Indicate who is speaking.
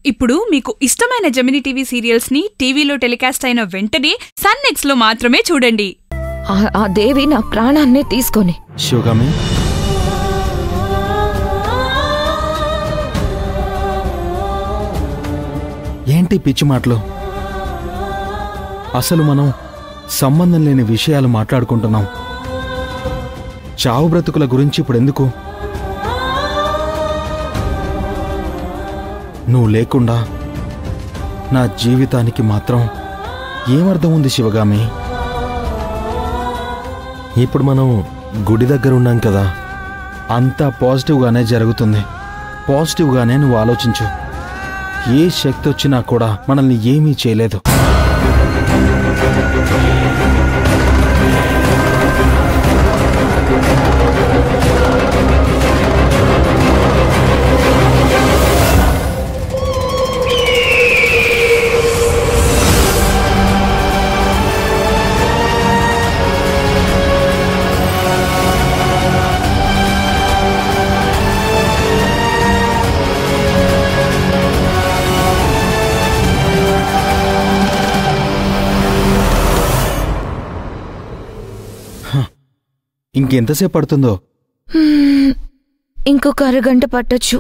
Speaker 1: ఇప్పుడు మీకు ఇష్టమైన జెమినీ టీవీ సీరియల్స్ ని టీవీలో టెలికాస్ట్ అయిన వెంటనే సన్ నెక్స్ట్ లో మాత్రమే చూడండి.
Speaker 2: ఆ దేవి నా ప్రాణాన్నే తీసుకొని.
Speaker 3: శివగామి, ఏంటి పిచ్చి మాటలు? అసలు మనం సంబంధం లేని విషయాలు మాట్లాడుకుంటున్నాం. చావు బ్రతుకుల గురించి ఇప్పుడెందుకు? నువ్వు లేకుండా నా జీవితానికి మాత్రం ఏమర్థం ఉంది శివగామి? ఇప్పుడు మనం గుడి దగ్గర ఉన్నాం కదా, అంతా పాజిటివ్గానే జరుగుతుంది. పాజిటివ్గానే నువ్వు ఆలోచించు. ఏ శక్తి వచ్చినా కూడా మనల్ని ఏమీ చేయలేదు.
Speaker 2: ఇంకొక అరగంట పట్టొచ్చు.